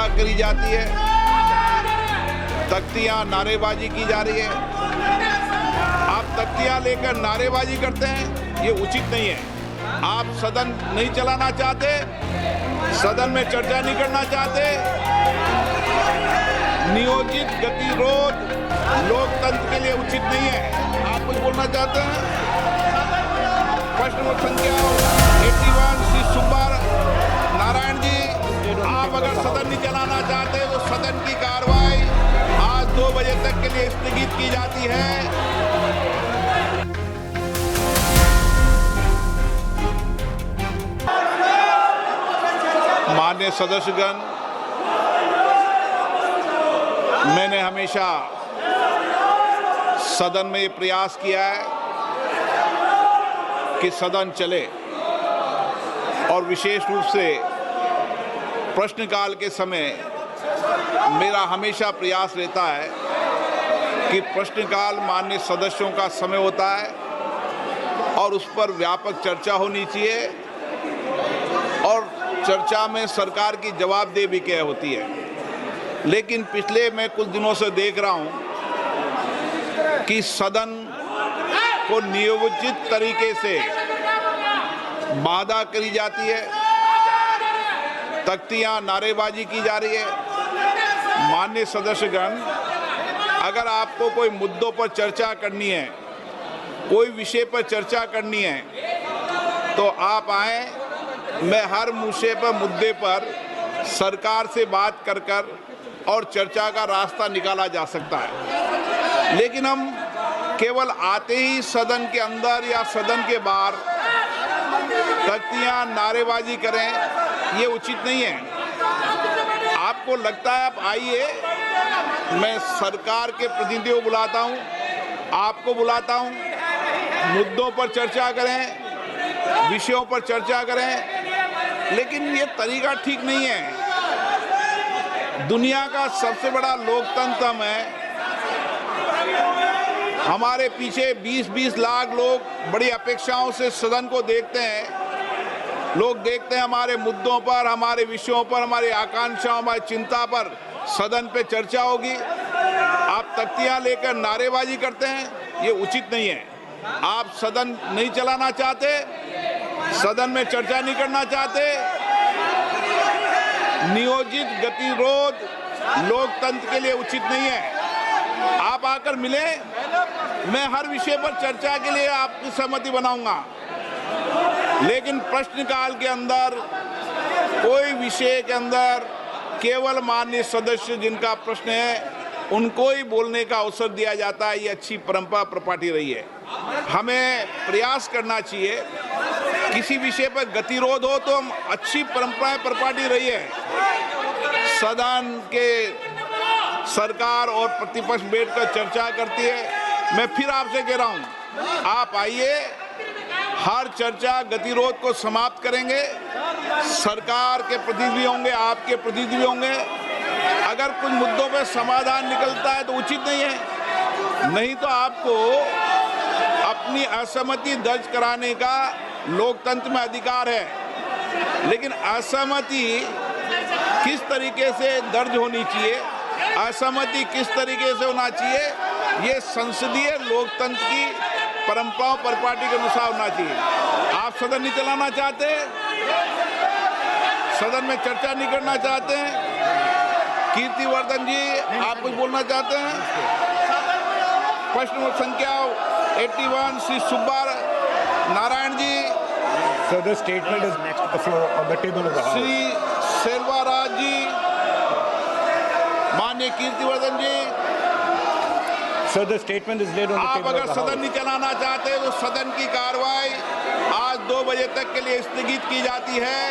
वादा करी जाती है, तख्तियां नारेबाजी की जा रही है। आप तख्तियां लेकर नारेबाजी करते हैं, ये उचित नहीं है। आप सदन नहीं चलाना चाहते, सदन में चर्चा नहीं करना चाहते, नियोजित गतिरोध लोकतंत्र के लिए उचित नहीं है। आप कुछ बोलना चाहते हैं? प्रश्न नंबर संख्या 81 श्री सुब्बा नारायण जी, आप अगर सदन नहीं चलाना चाहते तो सदन की कार्रवाई आज 2 बजे तक के लिए स्थगित की जाती है। माननीय सदस्यगण, मैंने हमेशा सदन में ये प्रयास किया है कि सदन चले और विशेष रूप से प्रश्नकाल के समय मेरा हमेशा प्रयास रहता है कि प्रश्नकाल माननीय सदस्यों का समय होता है और उस पर व्यापक चर्चा होनी चाहिए और चर्चा में सरकार की जवाबदेही भी क्या होती है। लेकिन पिछले मैं कुछ दिनों से देख रहा हूं कि सदन को नियोजित तरीके से बाधा करी जाती है, तख्तियां नारेबाजी की जा रही है। माननीय सदस्यगण, अगर आपको कोई मुद्दों पर चर्चा करनी है, कोई विषय पर चर्चा करनी है तो आप आए, मैं हर मुद्दे पर सरकार से बात कर और चर्चा का रास्ता निकाला जा सकता है। लेकिन हम केवल आते ही सदन के अंदर या सदन के बाहर तख्तियां नारेबाजी करें, ये उचित नहीं है। आपको लगता है आप आइए, मैं सरकार के प्रतिनिधियों को बुलाता हूं, आपको बुलाता हूं, मुद्दों पर चर्चा करें, विषयों पर चर्चा करें, लेकिन ये तरीका ठीक नहीं है। दुनिया का सबसे बड़ा लोकतंत्र हम है, हमारे पीछे 20-20 लाख लोग बड़ी अपेक्षाओं से सदन को देखते हैं। लोग देखते हैं हमारे मुद्दों पर, हमारे विषयों पर, हमारी आकांक्षाओं, हमारी चिंता पर सदन पे चर्चा होगी। आप तख्तियां लेकर नारेबाजी करते हैं, ये उचित नहीं है। आप सदन नहीं चलाना चाहते, सदन में चर्चा नहीं करना चाहते, नियोजित गतिरोध लोकतंत्र के लिए उचित नहीं है। आप आकर मिले, मैं हर विषय पर चर्चा के लिए आपकी सहमति बनाऊंगा, लेकिन प्रश्नकाल के अंदर कोई विषय के अंदर केवल माननीय सदस्य जिनका प्रश्न है उनको ही बोलने का अवसर दिया जाता है। ये अच्छी परंपरा प्रपाटी रही है। हमें प्रयास करना चाहिए, किसी विषय पर गतिरोध हो तो हम अच्छी परंपराएं प्रपाटी रही है। सदन के सरकार और प्रतिपक्ष बैठकर चर्चा करती है। मैं फिर आपसे कह रहा हूं, आप आइए, हर चर्चा गतिरोध को समाप्त करेंगे। सरकार के प्रतिनिधि होंगे, आपके प्रतिनिधि होंगे। अगर कुछ मुद्दों पर समाधान निकलता है तो उचित नहीं है, नहीं तो आपको अपनी असहमति दर्ज कराने का लोकतंत्र में अधिकार है। लेकिन असहमति किस तरीके से दर्ज होनी चाहिए, असहमति किस तरीके से होना चाहिए, ये संसदीय लोकतंत्र की परंपराओं परिपाटी के अनुसार होना चाहिए। आप सदन नहीं चलाना चाहते, सदन में चर्चा नहीं करना चाहते हैं। कीर्तिवर्धन जी, आप कुछ बोलना चाहते हैं? प्रश्न नंबर संख्या 81 Shri Subba Narayan ji. So the statement is next to the floor on the table of the House. Shri Selvaraj जी, माननीय कीर्तिवर्धन जी, So the statement is laid on the आप table अगर of the सदन House. नहीं चलाना चाहते तो सदन की कार्रवाई आज 2 बजे तक के लिए स्थगित की जाती है।